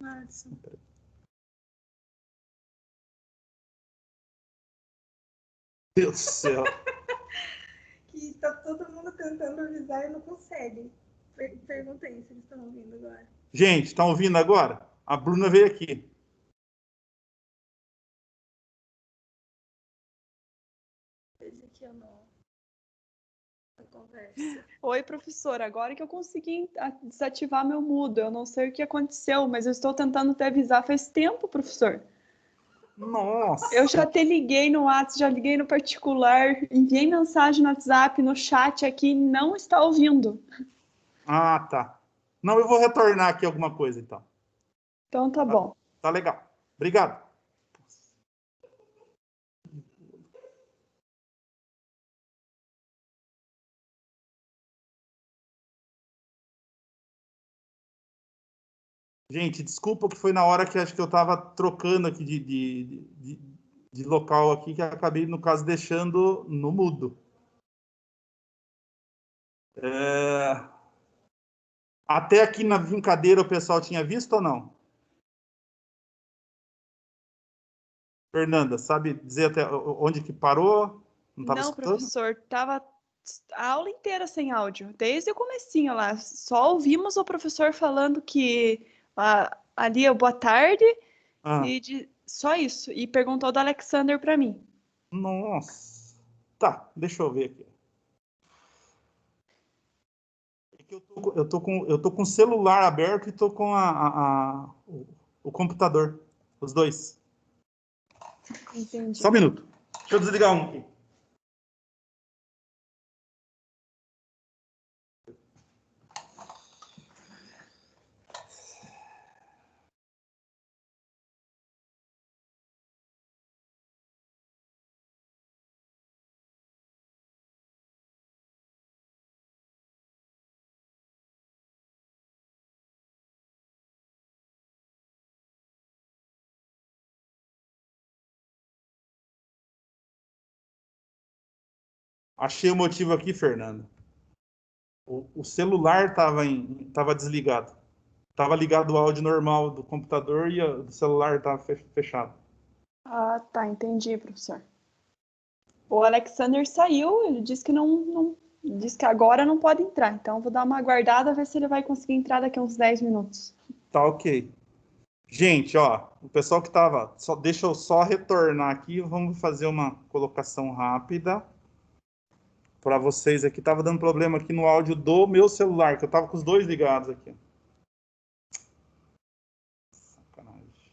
Madison. Deus do céu. Que tá todo mundo tentando avisar e não consegue. Pergunta aí se eles estão ouvindo agora. Gente, estão ouvindo agora? A Bruna veio aqui. Esse aqui é a conversa. Oi, professora. Agora que eu consegui desativar meu mudo. Eu não sei o que aconteceu, mas eu estou tentando te avisar faz tempo, professor. Nossa! Eu já te liguei no WhatsApp, já liguei no particular, enviei mensagem no WhatsApp, no chat aqui, não está ouvindo. Ah, tá. Não, eu vou retornar aqui alguma coisa, então. Então tá bom. Tá legal. Obrigado. Gente, desculpa que foi na hora que acho que eu estava trocando aqui de local aqui, que eu acabei, no caso, deixando no mudo. Até aqui na brincadeira o pessoal tinha visto ou não? Fernanda, sabe dizer até onde que parou? Não estava escutando? Professor, tava a aula inteira sem áudio, desde o comecinho lá. Só ouvimos o professor falando que ali é boa tarde e só isso. E perguntou do Alexander para mim. Nossa. Tá, deixa eu ver aqui. É que eu tô com o celular aberto e tô com o computador. Os dois. Entendi. Só um minuto. Deixa eu desligar um aqui. Achei o motivo aqui, Fernando. O celular estava desligado. Estava ligado o áudio normal do computador e o celular estava fechado. Ah, tá, entendi, professor. O Alexander saiu, ele disse que disse que agora não pode entrar. Então eu vou dar uma aguardada, ver se ele vai conseguir entrar daqui a uns 10 minutos. Tá ok. Gente, ó, o pessoal que estava... Deixa eu só retornar aqui, vamos fazer uma colocação rápida para vocês aqui. Tava dando problema aqui no áudio do meu celular, que eu tava com os dois ligados aqui. Sacanagem.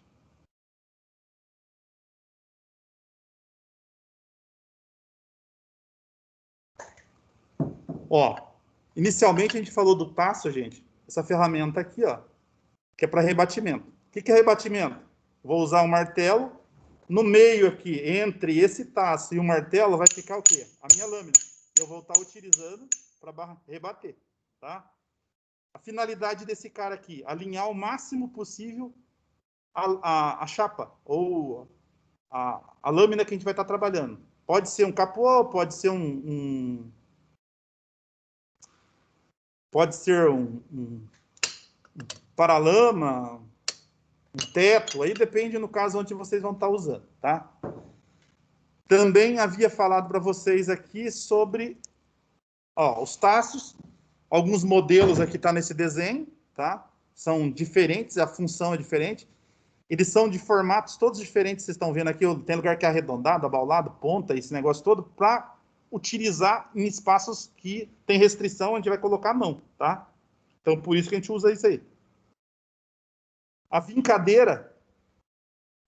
Ó, inicialmente a gente falou do passo, gente. Essa ferramenta aqui, ó, que é para rebatimento. O que é rebatimento? Vou usar um martelo. No meio aqui, entre esse taço e o martelo, vai ficar o quê? A minha lâmina. Eu vou estar utilizando para rebater, tá? A finalidade desse cara aqui, alinhar o máximo possível a chapa, ou a lâmina que a gente vai estar trabalhando. Pode ser um capô, pode ser pode ser um paralama, um teto, aí depende no caso onde vocês vão estar usando, tá? Também havia falado para vocês aqui sobre os taços. Alguns modelos aqui tá nesse desenho, tá? São diferentes, a função é diferente. Eles são de formatos todos diferentes, vocês estão vendo aqui, tem lugar que é arredondado, abaulado, ponta, esse negócio todo, para utilizar em espaços que tem restrição, a gente vai colocar a mão, tá? Então, por isso que a gente usa isso aí. A vincadeira,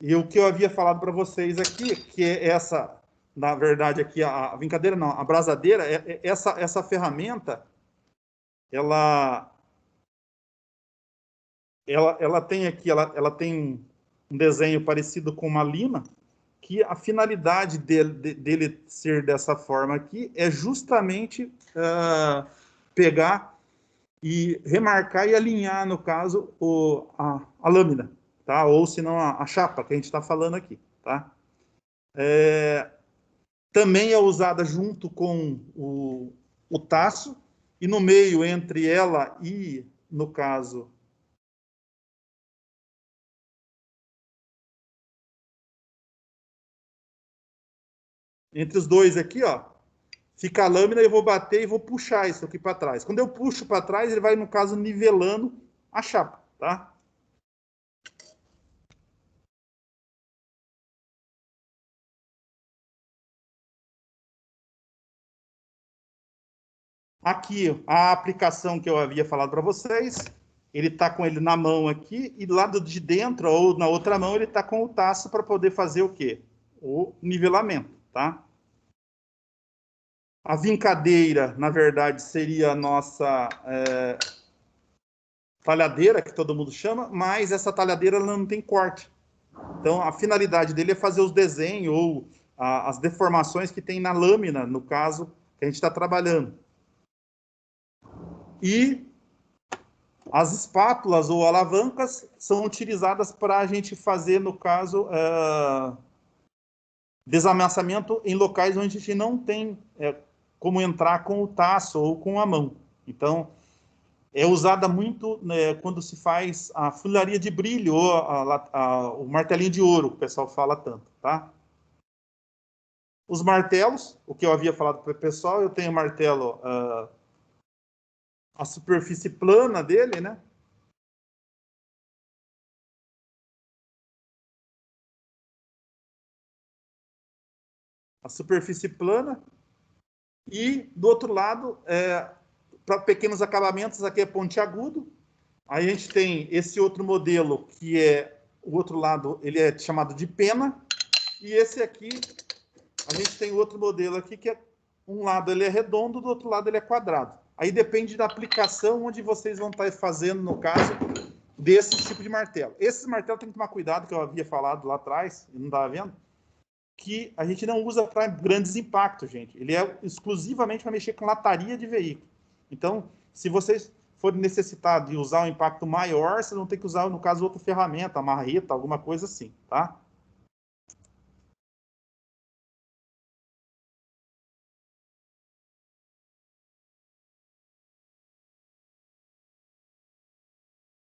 e o que eu havia falado para vocês aqui, que é essa, na verdade, aqui, a vincadeira não, a brasadeira, essa ferramenta, ela tem aqui, ela tem um desenho parecido com uma lima, que a finalidade dele ser dessa forma aqui é justamente pegar e remarcar e alinhar, no caso, a lâmina, tá? Ou se não a chapa que a gente está falando aqui, tá? Também é usada junto com o taço, e no meio entre ela e, no caso, Entre os dois aqui, ó, fica a lâmina e eu vou bater e vou puxar isso aqui para trás. Quando eu puxo para trás, ele vai, no caso, nivelando a chapa, tá? Aqui, a aplicação que eu havia falado para vocês, ele está com ele na mão aqui, e do lado de dentro, ou na outra mão, ele está com o taço para poder fazer o quê? O nivelamento, tá? A vincadeira, na verdade, seria a nossa talhadeira, que todo mundo chama, mas essa talhadeira ela não tem corte. Então, a finalidade dele é fazer os desenhos ou as deformações que tem na lâmina, no caso, que a gente está trabalhando. E as espátulas ou alavancas são utilizadas para a gente fazer, no caso, desamassamento em locais onde a gente não tem como entrar com o taço ou com a mão. Então, é usada muito, né, quando se faz a funilaria de brilho ou o martelinho de ouro, que o pessoal fala tanto, tá? Os martelos, o que eu havia falado para o pessoal, eu tenho martelo, a superfície plana dele, né? A superfície plana. E, do outro lado, para pequenos acabamentos, aqui é pontiagudo. Aí a gente tem esse outro modelo, que é o outro lado, ele é chamado de pena. E esse aqui, a gente tem outro modelo aqui, que é um lado ele é redondo, do outro lado ele é quadrado. Aí depende da aplicação onde vocês vão estar fazendo, no caso, desse tipo de martelo. Esses martelos tem que tomar cuidado, que eu havia falado lá atrás, e não estava vendo, que a gente não usa para grandes impactos, gente. Ele é exclusivamente para mexer com lataria de veículo. Então, se vocês forem necessitar de usar um impacto maior, vocês vão ter que usar, no caso, outra ferramenta, marreta, alguma coisa assim, tá?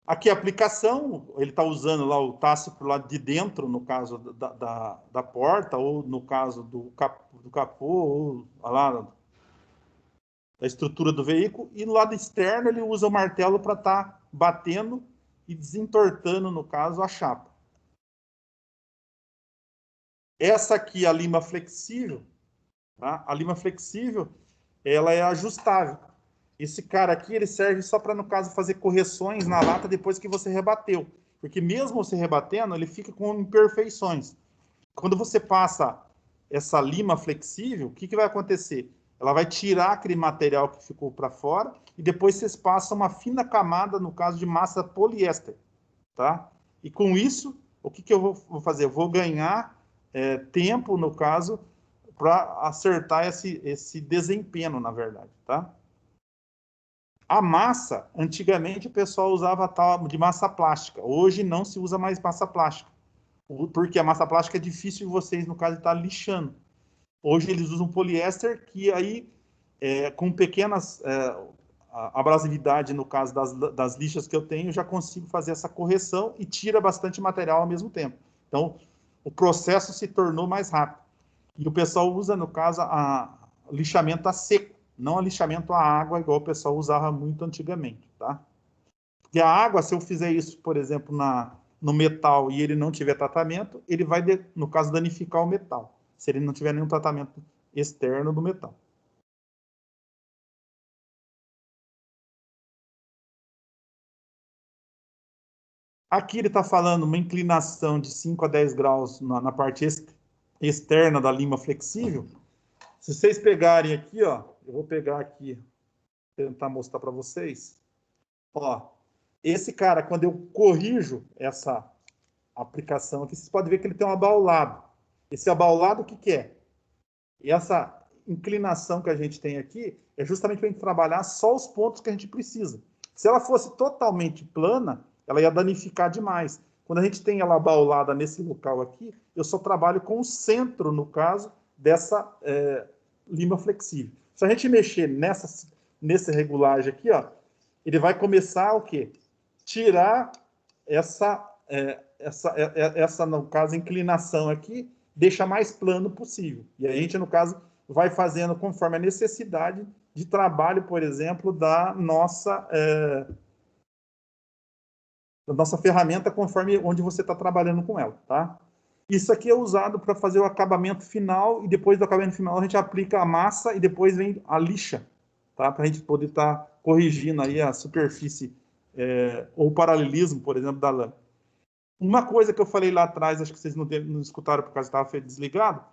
Aqui a aplicação, ele está usando lá o taço para o lado de dentro, no caso da porta, ou no caso do capô, ou lá, da estrutura do veículo, e no lado externo ele usa o martelo para estar batendo e desentortando, no caso, a chapa. Essa aqui, a lima flexível, tá? A lima flexível, ela é ajustável. Esse cara aqui, ele serve só para, no caso, fazer correções na lata depois que você rebateu. Porque mesmo você rebatendo, ele fica com imperfeições. Quando você passa essa lima flexível, o que vai acontecer? Ela vai tirar aquele material que ficou para fora e depois vocês passam uma fina camada, no caso de massa poliéster, tá? E com isso, o que eu vou fazer? Eu vou ganhar tempo, no caso, para acertar esse desempenho, na verdade, tá? A massa, antigamente o pessoal usava tal de massa plástica. Hoje não se usa mais massa plástica, porque a massa plástica é difícil de vocês, no caso, estar lixando. Hoje eles usam poliéster, que aí, com pequenas abrasividade, no caso das lixas que eu tenho, eu já consigo fazer essa correção e tira bastante material ao mesmo tempo. Então, o processo se tornou mais rápido. E o pessoal usa, no caso, lixamento a seco, não a lixamento a água, igual o pessoal usava muito antigamente, tá? Porque a água, se eu fizer isso, por exemplo, no metal e ele não tiver tratamento, ele vai, no caso, danificar o metal, se ele não tiver nenhum tratamento externo do metal. Aqui ele está falando uma inclinação de 5 a 10 graus na parte externa da lima flexível. Se vocês pegarem aqui, ó, eu vou pegar aqui, tentar mostrar para vocês. Ó, esse cara, quando eu corrijo essa aplicação aqui, vocês podem ver que ele tem um abaulado. Esse abaulado, o que é? E essa inclinação que a gente tem aqui é justamente para a gente trabalhar só os pontos que a gente precisa. Se ela fosse totalmente plana, ela ia danificar demais. Quando a gente tem ela abaulada nesse local aqui, eu só trabalho com o centro, no caso, dessa lima flexível. Se a gente mexer nessa regulagem aqui, ó, ele vai começar o quê? Tirar essa, no caso, inclinação aqui, deixa mais plano possível. E a gente, no caso, vai fazendo conforme a necessidade de trabalho, por exemplo, da nossa ferramenta, conforme onde você está trabalhando com ela, tá? Isso aqui é usado para fazer o acabamento final, e depois do acabamento final a gente aplica a massa e depois vem a lixa, tá? Para a gente poder estar corrigindo aí a superfície ou o paralelismo, por exemplo, da lâmina. Uma coisa que eu falei lá atrás, acho que vocês não escutaram por causa que estava desligado,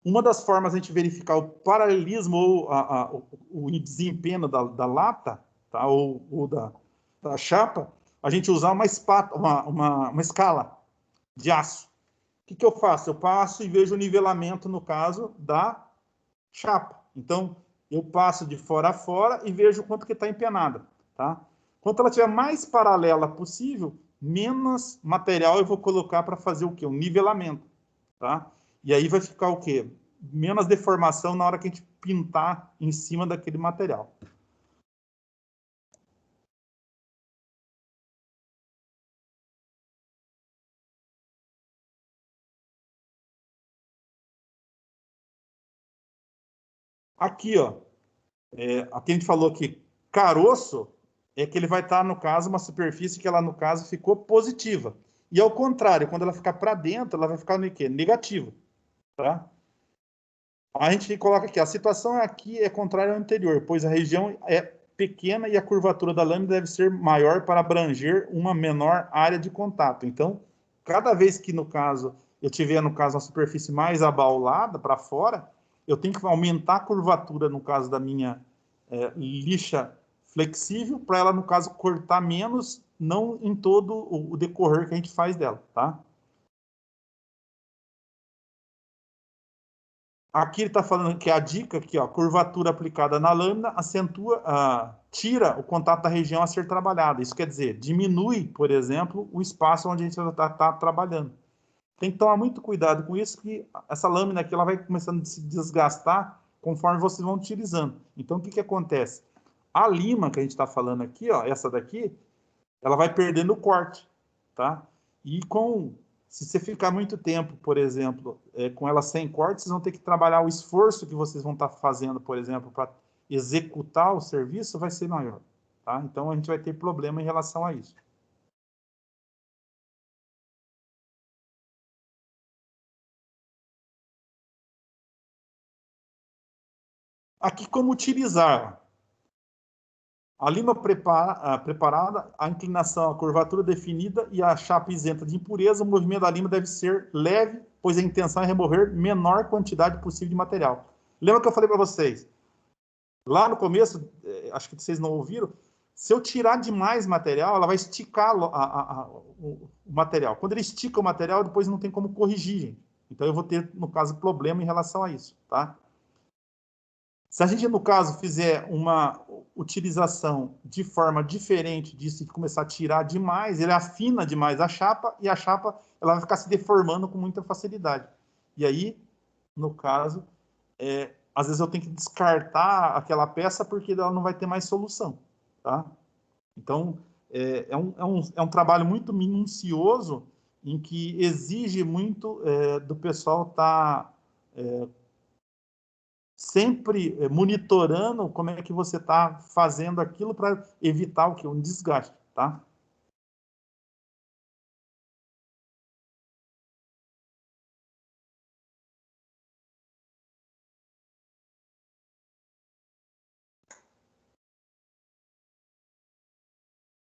uma das formas de a gente verificar o paralelismo ou o desempenho da lata, tá? ou da chapa, a gente usar uma escala de aço. O que eu faço? Eu passo e vejo o nivelamento, no caso, da chapa. Então, eu passo de fora a fora e vejo quanto que está empenada. Tá? Quanto ela estiver mais paralela possível, menos material eu vou colocar para fazer o quê? Um nivelamento. Tá? E aí vai ficar o quê? Menos deformação na hora que a gente pintar em cima daquele material. Aqui, ó, aqui a gente falou que caroço é que ele vai estar, no caso, uma superfície que ela, no caso, ficou positiva. E ao contrário, quando ela ficar para dentro, ela vai ficar no quê? Negativa. Tá? A gente coloca aqui, a situação aqui é contrária ao anterior, pois a região é pequena e a curvatura da lâmina deve ser maior para abranger uma menor área de contato. Então, cada vez que, no caso, eu tiver, no caso, uma superfície mais abaulada para fora, eu tenho que aumentar a curvatura, no caso da minha lixa flexível, para ela, no caso, cortar menos, não em todo o decorrer que a gente faz dela, tá? Aqui ele está falando que a dica aqui, ó, curvatura aplicada na lâmina acentua, tira o contato da região a ser trabalhada. Isso quer dizer, diminui, por exemplo, o espaço onde a gente está trabalhando. Tem que tomar muito cuidado com isso, que essa lâmina aqui ela vai começando a se desgastar conforme vocês vão utilizando. Então, o que acontece? A lima que a gente está falando aqui, ó, essa daqui, ela vai perdendo o corte, tá? E se você ficar muito tempo, por exemplo, com ela sem corte, vocês vão ter que trabalhar o esforço que vocês vão estar fazendo, por exemplo, para executar o serviço, vai ser maior, tá? Então, a gente vai ter problema em relação a isso. Aqui, como utilizar? A lima preparada, a inclinação, a curvatura definida e a chapa isenta de impureza, o movimento da lima deve ser leve, pois a intenção é remover menor quantidade possível de material. Lembra que eu falei para vocês? Lá no começo, acho que vocês não ouviram, se eu tirar demais material, ela vai esticar o material. Quando ele estica o material, depois não tem como corrigir, gente. Então eu vou ter, no caso, problema em relação a isso, tá? Se a gente, no caso, fizer uma utilização de forma diferente disso e começar a tirar demais, ele afina demais a chapa e a chapa ela vai ficar se deformando com muita facilidade. E aí, no caso, às vezes eu tenho que descartar aquela peça porque ela não vai ter mais solução. Tá? Então, é um trabalho muito minucioso em que exige muito do pessoal estar sempre monitorando como é que você está fazendo aquilo para evitar o que? Um desgaste, tá?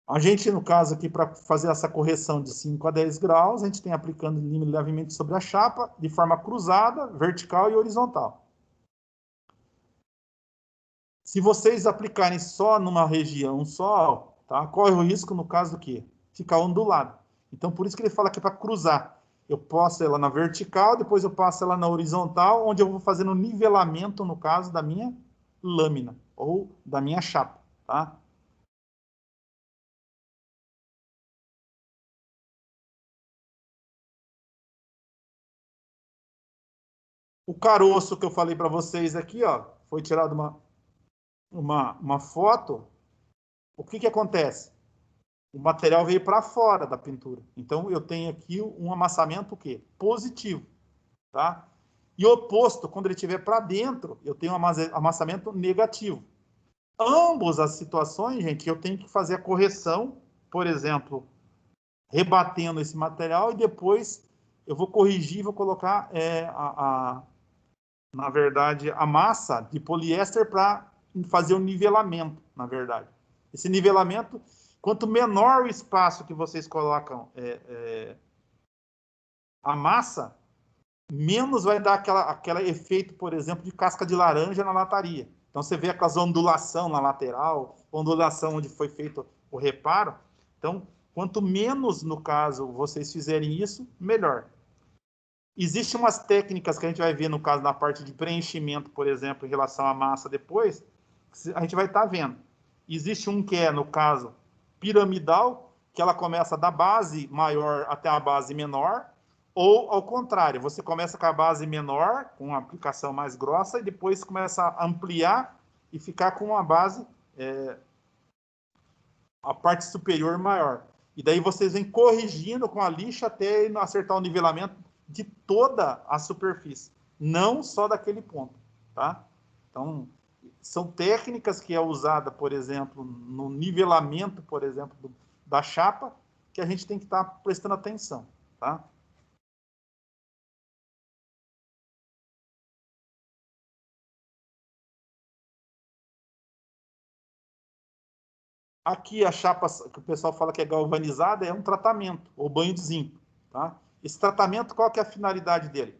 A gente, no caso aqui, para fazer essa correção de 5 a 10 graus, a gente tem aplicando lima levemente sobre a chapa, de forma cruzada, vertical e horizontal. Se vocês aplicarem só numa região só, tá? Corre o risco, no caso do quê? Ficar ondulado. Então, por isso que ele fala que é para cruzar. Eu passo ela na vertical, depois eu passo ela na horizontal, onde eu vou fazendo nivelamento, no caso, da minha lâmina, ou da minha chapa, tá? O caroço que eu falei para vocês aqui, ó, foi tirado uma foto. O que acontece? o material veio para fora da pintura. Então, eu tenho aqui um amassamento o quê? Positivo, tá? E oposto, quando ele estiver para dentro, eu tenho um amassamento negativo. Ambas as situações, gente, eu tenho que fazer a correção, por exemplo, rebatendo esse material, e depois eu vou corrigir, vou colocar, na verdade, a massa de poliéster para fazer o nivelamento, na verdade. Esse nivelamento, quanto menor o espaço que vocês colocam a massa, menos vai dar aquele efeito, por exemplo, de casca de laranja na lataria. Então, você vê aquelas ondulação na lateral, ondulação onde foi feito o reparo. Então, quanto menos, no caso, vocês fizerem isso, melhor. Existem umas técnicas que a gente vai ver, no caso, na parte de preenchimento, por exemplo, em relação à massa depois, a gente vai estar vendo. Existe um que é, no caso, piramidal, que ela começa da base maior até a base menor, ou, ao contrário, você começa com a base menor, com uma aplicação mais grossa, e depois começa a ampliar e ficar com uma base, a parte superior maior. E daí vocês vêm corrigindo com a lixa até acertar o nivelamento de toda a superfície, não só daquele ponto, tá? Então, são técnicas que é usada, por exemplo, no nivelamento, por exemplo, da chapa, que a gente tem que estar prestando atenção, tá? Aqui a chapa que o pessoal fala que é galvanizada é um tratamento, ou banho de zinco, tá? Esse tratamento, qual que é a finalidade dele?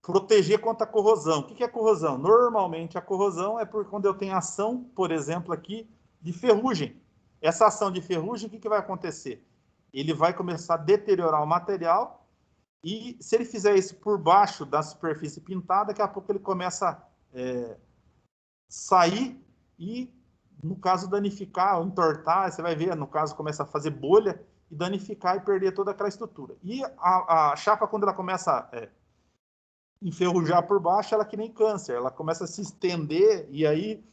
Proteger contra a corrosão. O que é corrosão? Normalmente a corrosão é por quando eu tenho ação, por exemplo, aqui, de ferrugem. Essa ação de ferrugem, o que vai acontecer? Ele vai começar a deteriorar o material e, se ele fizer isso por baixo da superfície pintada, daqui a pouco ele começa a sair e, no caso, danificar ou entortar. Você vai ver, no caso, começa a fazer bolha e danificar e perder toda aquela estrutura. E a chapa, quando ela começa a enferrujar por baixo, ela é que nem câncer, ela começa a se estender, e aí,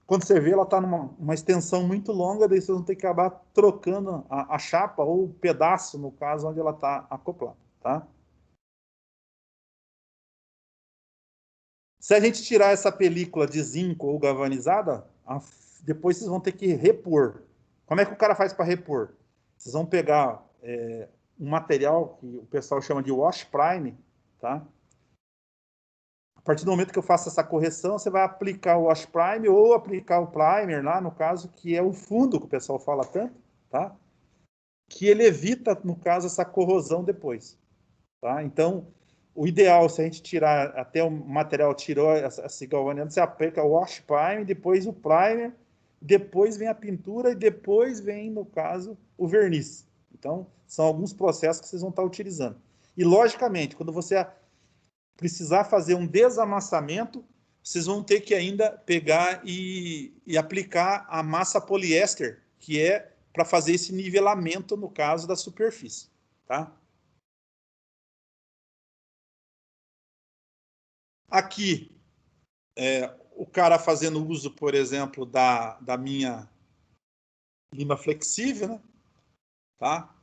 quando você vê, ela está numa extensão muito longa, daí vocês vão ter que acabar trocando a chapa, ou o pedaço, no caso, onde ela está acoplada, tá? Se a gente tirar essa película de zinco ou galvanizada, depois vocês vão ter que repor. Como é que o cara faz para repor? Vocês vão pegar um material que o pessoal chama de wash prime, tá? A partir do momento que eu faço essa correção, você vai aplicar o wash prime ou aplicar o primer lá, no caso, que é o fundo que o pessoal fala tanto, tá? Que ele evita, no caso, essa corrosão depois, tá? Então, o ideal, se a gente tirar, até o material tirou esse galvanizado, você aplica o wash prime, depois o primer, depois vem a pintura e depois vem, no caso, o verniz. Então, são alguns processos que vocês vão estar utilizando. E, logicamente, quando você precisar fazer um desamassamento, vocês vão ter que ainda pegar e aplicar a massa poliéster, que é para fazer esse nivelamento, no caso da superfície, tá? Aqui, o cara fazendo uso, por exemplo, da minha lima flexível, né? Tá?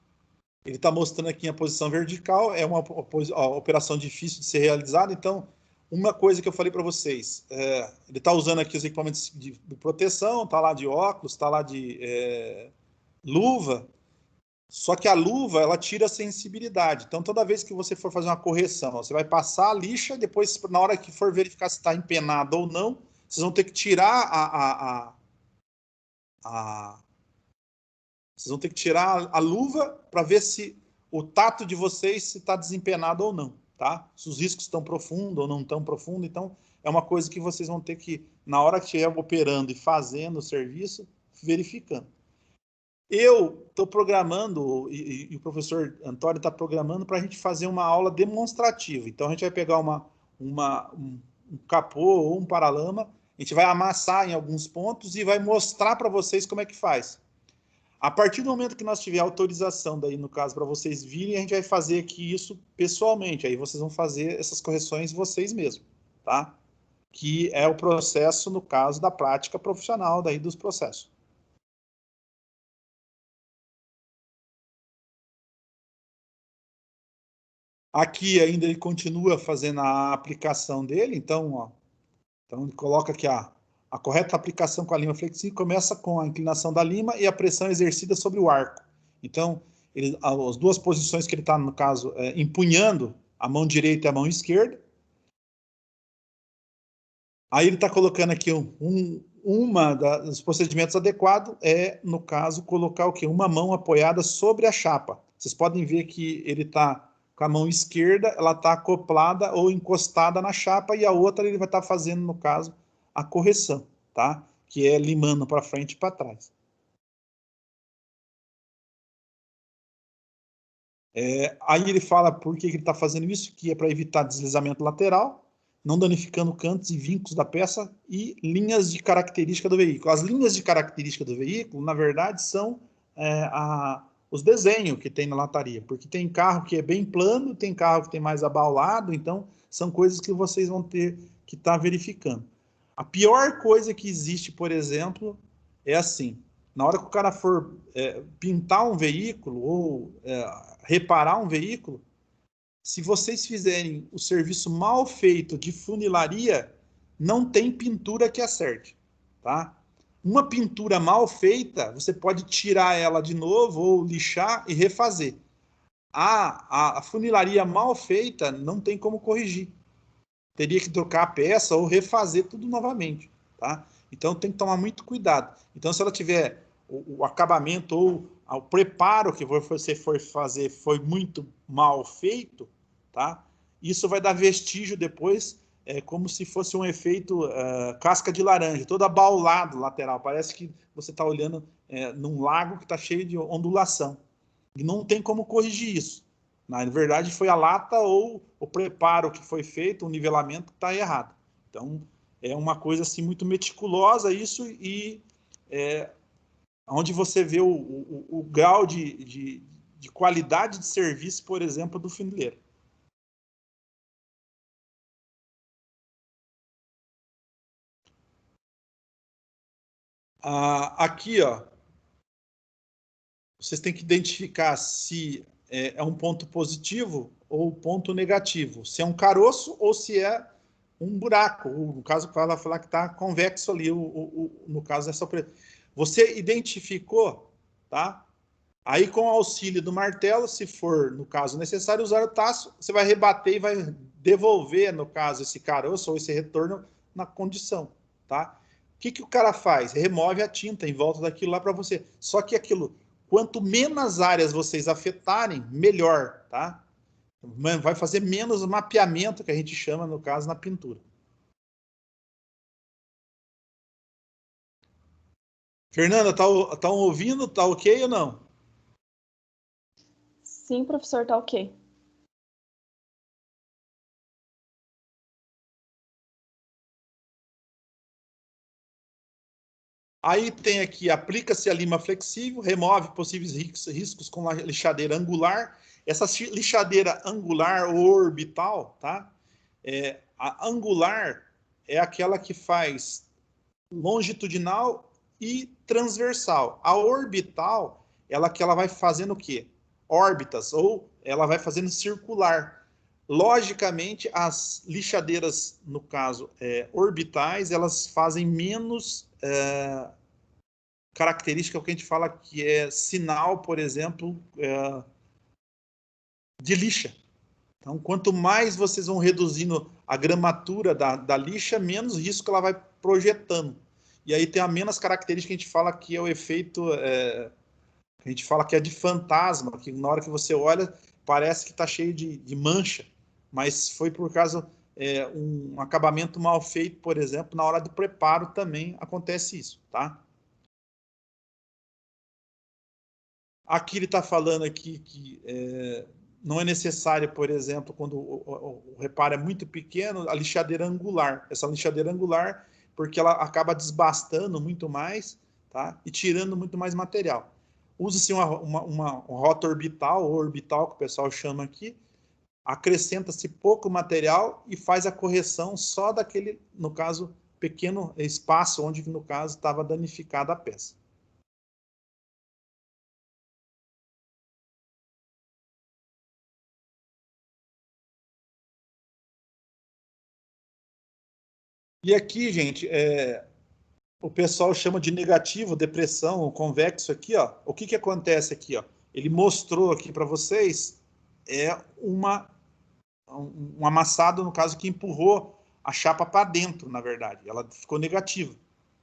Ele está mostrando aqui a posição vertical, é uma operação difícil de ser realizada, então, uma coisa que eu falei para vocês, ele está usando aqui os equipamentos de proteção, está lá de óculos, está lá de luva, só que a luva, ela tira a sensibilidade, então toda vez que você for fazer uma correção, você vai passar a lixa, depois, na hora que for verificar se está empenado ou não, vocês vão ter que tirar vocês vão ter que tirar a luva para ver se o tato de vocês está desempenado ou não, tá? Se os riscos estão profundos ou não estão profundos. Então, é uma coisa que vocês vão ter que, na hora que estiver operando e fazendo o serviço, verificando. Eu estou programando, e o professor Antônio está programando para a gente fazer uma aula demonstrativa. Então, a gente vai pegar um capô ou um paralama, a gente vai amassar em alguns pontos e vai mostrar para vocês como é que faz. A partir do momento que nós tiver autorização, daí no caso, para vocês virem, a gente vai fazer aqui isso pessoalmente. Aí vocês vão fazer essas correções vocês mesmos, tá? Que é o processo, no caso, da prática profissional daí dos processos. Aqui ainda ele continua fazendo a aplicação dele, então, ó, então ele coloca aqui a correta aplicação com a lima flexível começa com a inclinação da lima e a pressão exercida sobre o arco. Então, as duas posições que ele está, no caso, empunhando, a mão direita e a mão esquerda. Aí ele está colocando aqui uma dos procedimentos adequados no caso, colocar o quê? Uma mão apoiada sobre a chapa. Vocês podem ver que ele está com a mão esquerda, ela está acoplada ou encostada na chapa, e a outra ele vai estar fazendo, no caso, a correção, tá? Que é limando para frente e para trás. Aí ele fala por que ele está fazendo isso, que é para evitar deslizamento lateral, não danificando cantos e vincos da peça e linhas de característica do veículo. As linhas de característica do veículo, na verdade, são os desenhos que tem na lataria, porque tem carro que é bem plano, tem carro que tem mais abaulado, então são coisas que vocês vão ter que estar verificando. A pior coisa que existe, por exemplo, é assim, na hora que o cara for pintar um veículo ou reparar um veículo, se vocês fizerem o serviço mal feito de funilaria, não tem pintura que acerte, tá? Uma pintura mal feita, você pode tirar ela de novo ou lixar e refazer. A funilaria mal feita não tem como corrigir. Teria que trocar a peça ou refazer tudo novamente, tá? Então tem que tomar muito cuidado. Então, se ela tiver o acabamento ou o preparo que você for fazer foi muito mal feito, tá? Isso vai dar vestígio depois, como se fosse um efeito casca de laranja, todo abaulado lateral. Parece que você está olhando num lago que está cheio de ondulação. E não tem como corrigir isso. Na verdade, foi a lata ou o preparo que foi feito, o nivelamento que está errado. Então, é uma coisa assim muito meticulosa isso, e onde você vê o grau de qualidade de serviço, por exemplo, do funileiro. Aqui, ó, vocês têm que identificar se é um ponto positivo ou ponto negativo, se é um caroço ou se é um buraco, no caso, para ela falar que está convexo ali, no caso dessa... Você identificou, tá? Aí, com o auxílio do martelo, se for, no caso, necessário usar o taço, você vai rebater e vai devolver, no caso, esse caroço ou esse retorno na condição, tá? O que o cara faz? Remove a tinta em volta daquilo lá para você. Só que aquilo, quanto menos áreas vocês afetarem, melhor, tá? Vai fazer menos mapeamento, que a gente chama, no caso, na pintura. Fernanda, tá ouvindo? Tá ok ou não? Sim, professor, tá ok. Aí tem aqui, aplica-se a lima flexível, remove possíveis riscos com a lixadeira angular. Essa lixadeira angular ou orbital, tá? A angular é aquela que faz longitudinal e transversal. A orbital, que ela vai fazendo o quê? Órbitas, ou ela vai fazendo circular. Logicamente, as lixadeiras, no caso, orbitais, elas fazem menos característica que a gente fala que é sinal, por exemplo, de lixa. Então, quanto mais vocês vão reduzindo a gramatura da lixa, menos risco ela vai projetando. E aí tem a menos característica que a gente fala que é o efeito, a gente fala que é de fantasma, que na hora que você olha, parece que está cheio de mancha, mas foi por causa um acabamento mal feito, por exemplo, na hora do preparo também acontece isso, tá? Aqui ele está falando aqui que não é necessário, por exemplo, quando o reparo é muito pequeno, a lixadeira angular. Essa lixadeira angular, porque ela acaba desbastando muito mais, tá? E tirando muito mais material. Usa-se uma rota orbital, ou orbital, que o pessoal chama aqui, acrescenta-se pouco material e faz a correção só daquele, no caso, pequeno espaço onde, no caso, estava danificada a peça. E aqui, gente, o pessoal chama de negativo, depressão, convexo aqui, ó. O que acontece aqui, ó? Ele mostrou aqui para vocês um amassado, no caso, que empurrou a chapa para dentro, na verdade. Ela ficou negativa,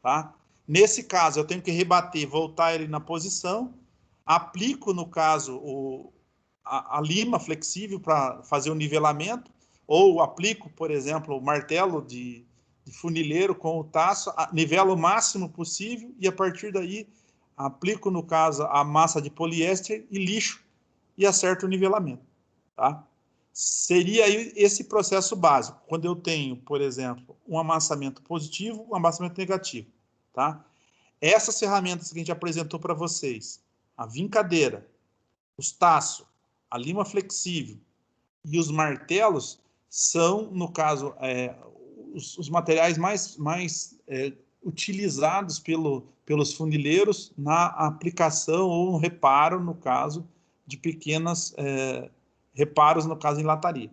tá? Nesse caso, eu tenho que rebater, voltar ele na posição, aplico, no caso, a lima flexível para fazer o nivelamento, ou aplico, por exemplo, o martelo de funileiro com o taço, nivelo o máximo possível e, a partir daí, aplico, no caso, a massa de poliéster e lixo e acerto o nivelamento, tá? Seria aí esse processo básico, quando eu tenho, por exemplo, um amassamento positivo, um amassamento negativo, tá? Essas ferramentas que a gente apresentou para vocês, a vincadeira, os taços, a lima flexível e os martelos, são, no caso, os materiais mais utilizados pelos funileiros na aplicação ou no reparo, no caso, de pequenas reparos, no caso, em lataria.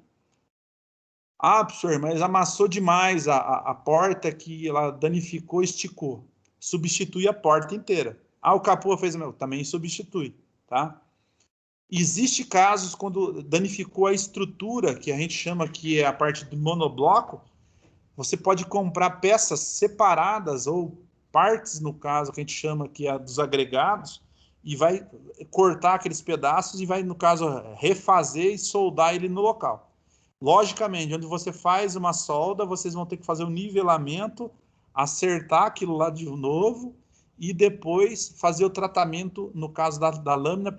Ah, professor, mas amassou demais a porta que ela danificou, esticou. Substitui a porta inteira. Ah, o capô fez... Também substitui, tá? Existe casos quando danificou a estrutura, que a gente chama que é a parte do monobloco, você pode comprar peças separadas ou partes, no caso, que a gente chama que é dos agregados, e vai cortar aqueles pedaços e vai, no caso, refazer e soldar ele no local. Logicamente, onde você faz uma solda, vocês vão ter que fazer o nivelamento, acertar aquilo lá de novo e depois fazer o tratamento, no caso da lâmina,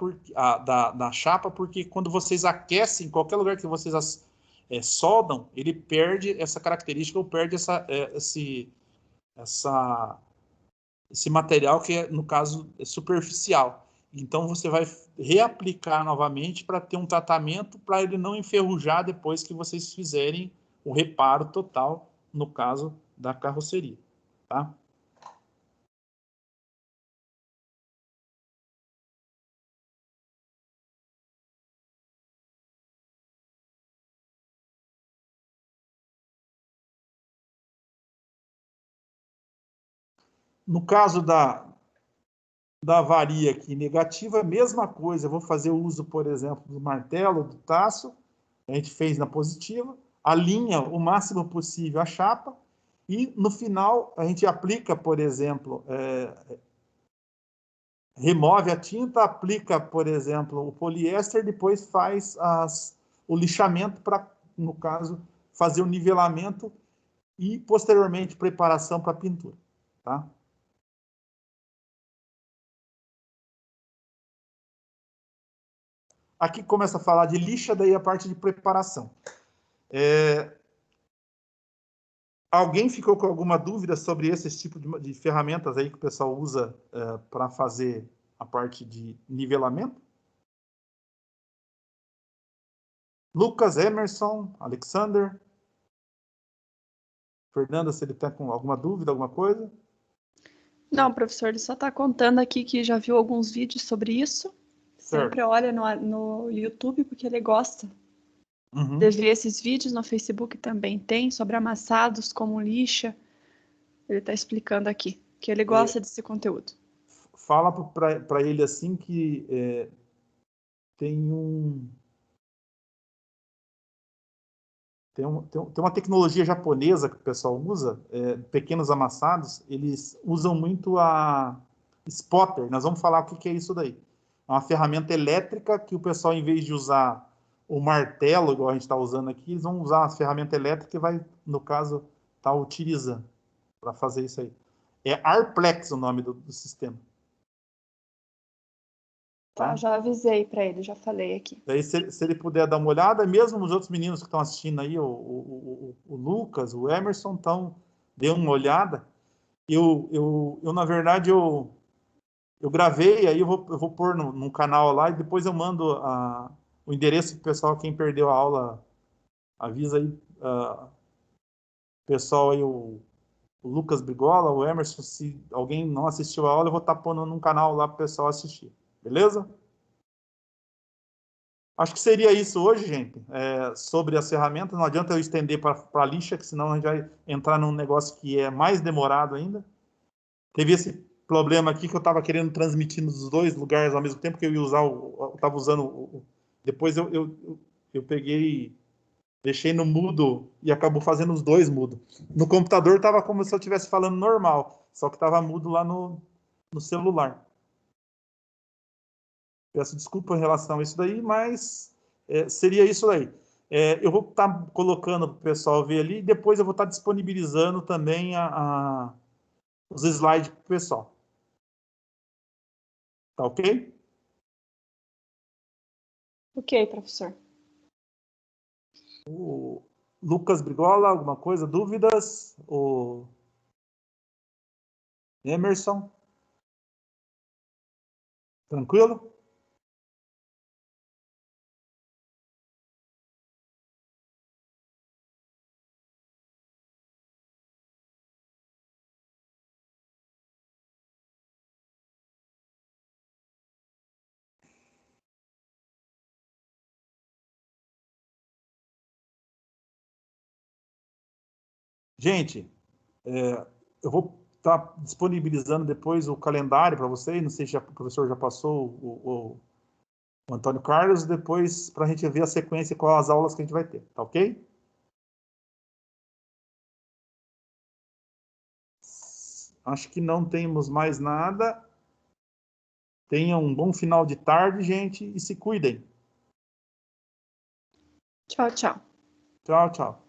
da chapa, porque quando vocês aquecem, em qualquer lugar que vocês soldam, ele perde essa característica ou perde esse material que é, no caso, superficial. Então, você vai reaplicar novamente para ter um tratamento para ele não enferrujar depois que vocês fizerem o reparo total, no caso da carroceria, tá? No caso da avaria aqui negativa, mesma coisa, eu vou fazer o uso, por exemplo, do martelo, do taço, a gente fez na positiva, alinha o máximo possível a chapa, e no final a gente aplica, por exemplo, remove a tinta, aplica, por exemplo, o poliéster, depois faz o lixamento para, no caso, fazer o nivelamento e, posteriormente, preparação para a pintura, tá? Aqui começa a falar de lixa, daí a parte de preparação. Alguém ficou com alguma dúvida sobre esse tipo de ferramentas aí que o pessoal usa para fazer a parte de nivelamento? Lucas, Emerson, Alexander, Fernanda, se ele está com alguma dúvida, alguma coisa? Não, professor, ele só está contando aqui que já viu alguns vídeos sobre isso. Certo. Sempre olha no YouTube porque ele gosta Uhum. de ver esses vídeos. No Facebook também tem, sobre amassados, como lixa. Ele está explicando aqui que ele gosta desse conteúdo. Fala para ele assim que tem uma tecnologia japonesa que o pessoal usa, pequenos amassados, eles usam muito a spotter. Nós vamos falar o que é isso daí. É uma ferramenta elétrica que o pessoal, em vez de usar o martelo, igual a gente está usando aqui, eles vão usar a ferramenta elétrica e vai, no caso, estar utilizando para fazer isso aí. É Arplex o nome do sistema. Tá, já avisei para ele, já falei aqui. Daí, se ele puder dar uma olhada, mesmo os outros meninos que estão assistindo aí, o Lucas, o Emerson, então, dê uma olhada. Na verdade, eu gravei, aí eu vou pôr num canal lá e depois eu mando o endereço pro pessoal, quem perdeu a aula, avisa aí, pessoal aí, o Lucas Brigola, o Emerson, se alguém não assistiu a aula, eu vou estar pondo num canal lá pro pessoal assistir. Beleza? Acho que seria isso hoje, gente, sobre as ferramentas. Não adianta eu estender para a lixa, que senão a gente vai entrar num negócio que é mais demorado ainda. Teve esse problema aqui que eu estava querendo transmitir nos dois lugares ao mesmo tempo, que eu ia usar eu estava usando depois eu peguei, deixei no mudo e acabou fazendo os dois mudo. No computador estava como se eu estivesse falando normal, só que estava mudo lá no celular. Peço desculpa em relação a isso daí, mas seria isso daí. Eu vou estar colocando para o pessoal ver ali, e depois eu vou estar disponibilizando também os slides para o pessoal. Tá ok? Ok, professor. O Lucas Brigola, alguma coisa? Dúvidas? O Emerson? Tranquilo? Gente, eu vou estar disponibilizando depois o calendário para vocês. Não sei se o professor já passou o Antônio Carlos, depois para a gente ver a sequência com as aulas que a gente vai ter. Tá ok? Acho que não temos mais nada. Tenham um bom final de tarde, gente, e se cuidem. Tchau, tchau. Tchau, tchau.